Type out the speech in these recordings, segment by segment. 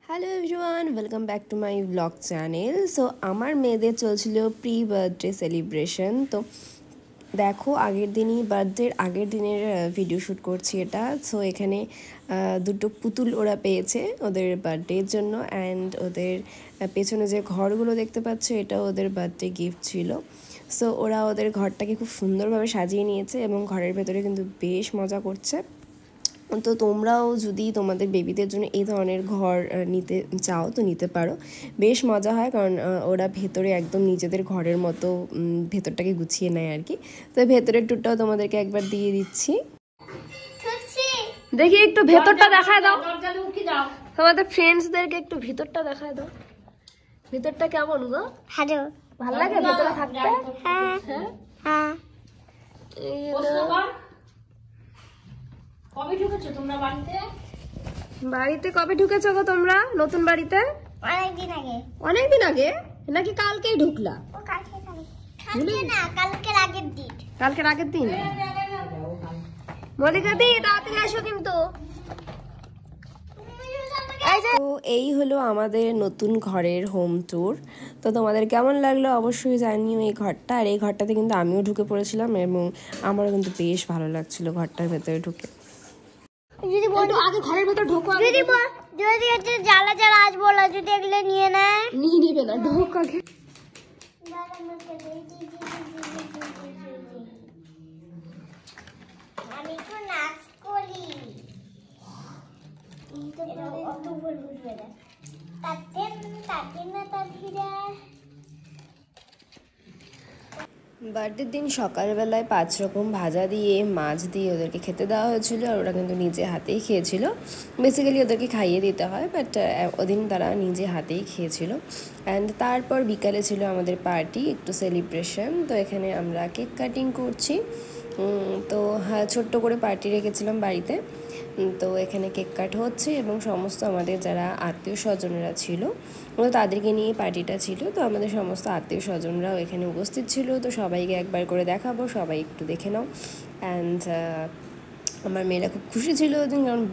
Hello everyone, welcome back to my blog channel. So আমার মেয়েদের চলছিল প্রি বার্থডে সেলিব্রেশন। তো দেখো, বার্থডের আগের দিনের ভিডিও শ্যুট করছি এটা। সো এখানে দুটো পুতুল ওরা পেয়েছে ওদের বার্থডের জন্য, অ্যান্ড ওদের পেছনে যে ঘরগুলো দেখতে পাচ্ছ এটা ওদের বার্থডে গিফট ছিল। সো ওরা ওদের ঘরটাকে খুব সুন্দরভাবে সাজিয়ে নিয়েছে এবং ঘরের ভেতরে কিন্তু বেশ মজা করছে। তো তোমরাও যদি তোমাদের বেবিদের জন্য এই ধরনের ঘর নিতে চাও তো নিতে পারো, বেশ মজা হয়। কারণ ওরা ভেতরে একদম নিজেদের ঘরের মতো ভেতরটাকে গুছিয়ে নেয় আর কি। তো ভেতরের টুরটাও তোমাদেরকে একবার দিয়ে দিচ্ছি, দেখি একটু ভেতরটা দেখায় দাও তোমাদের ফ্রেন্ডসদেরকে, একটু ভিতরটা দেখায় দাও। ভিতরটা কেমন গো? ভালো লাগে ভেতরে থাকতে? হ্যাঁ। কবে ঢুকেছো তোমরা বাড়িতে? কবে ঢুকেছো গো তোমরা নতুন বাড়িতে? অনেকদিন আগে নাকি কালকেই ঢুকলা? কালকের আগের দিন। মল্লিকা দি তাড়াতাড়ি আসো কিন্তু। তো এই হলো আমাদের নতুন ঘরের হোম ট্যুর। তো তোমাদের কেমন লাগলো অবশ্যই জানিও এই ঘরটা। আর এই ঘরটাতে কিন্তু আমিও ঢুকে পড়েছিলাম এবং আমারও কিন্তু বেশ ভালো লাগছিল ঘরটার ভেতরে ঢুকে। যদি আগে ঘরের ভেতর ঢোকো, যদি জ্বালা জ্বালা আজ বলো, যদি এগুলো নিয়ে নেয় নিবে না, ঢোক আগে। আমি তো নাচ করি বার্থডের দিন সকালবেলায় 5 রকম ভাজা দিয়ে মাছ দিয়ে ওদেরকে খেতে দেওয়া হয়েছিল, আর ওরা কিন্তু নিজে হাতেই খেয়েছিল। বেসিক্যালি ওদেরকে খাইয়ে দিতে হয়, বাট ওদিন তারা নিজে হাতেই খেয়েছিল। অ্যান্ড তারপর বিকালে ছিল আমাদের পার্টি, একটু সেলিব্রেশন। তো এখানে আমরা কেক কাটিং করছি। তো হ্যাঁ, ছোট্ট করে পার্টি রেখেছিলাম বাড়িতে। তো এখানে কেক কাট হচ্ছে এবং সমস্ত আমাদের যারা আত্মীয় স্বজনরা ছিল তাদেরকে নিয়ে পার্টিটা ছিল। তো আমাদের সমস্ত আত্মীয় স্বজনরাও এখানে উপস্থিত ছিল। তো সবাইকে একবার করে দেখাবো, সবাই একটু দেখে নাও। অ্যান্ড আমার মেয়েরা খুব খুশি ছিল ওদিন, কারণ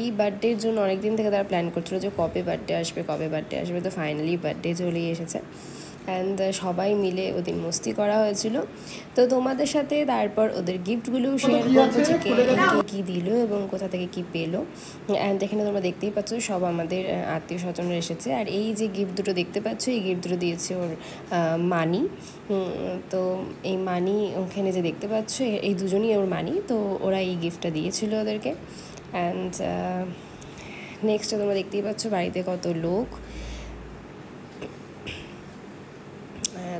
এই বার্থডের জন্য অনেক দিন থেকে তারা প্ল্যান করছিল যে কবে বার্থডে আসবে। তো ফাইনালি বার্থডে চলেই এসেছে। অ্যান্ড সবাই মিলে ওদিন মস্তি করা হয়েছিল। তো তোমাদের সাথে তারপর ওদের গিফটগুলোও শেয়ার করবো, যে কে কী দিল এবং কোথা থেকে কী পেলো। অ্যান্ড এখানে তোমরা দেখতেই পাচ্ছ সব আমাদের আত্মীয় স্বজনরা এসেছে। আর এই যে গিফট দুটো দেখতে পাচ্ছ, এই গিফট দুটো দিয়েছে ওর মানি। তো এই মানি ওখানে যে দেখতে পাচ্ছ, এই দুজনই ওর মানি। তো ওরা এই গিফটটা দিয়েছিল ওদেরকে। অ্যান্ড নেক্সটে তোমরা দেখতেই পাচ্ছ বাড়িতে কত লোক।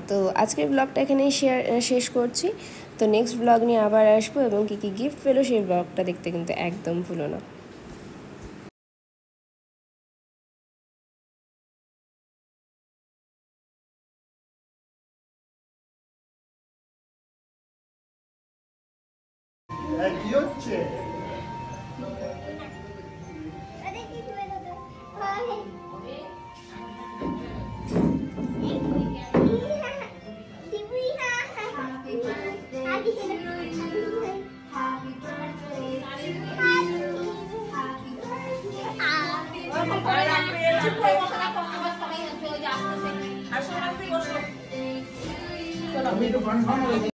তো আজকের ব্লগটা এখানেই শেষ করছি। তো নেক্সট ব্লগ নিয়ে আবার আসবো এবং কী কী গিফট পেলো সেই ব্লগটা দেখতে কিন্তু একদম ভুলো না। কি হচ্ছে? আমি তো কনফার্ম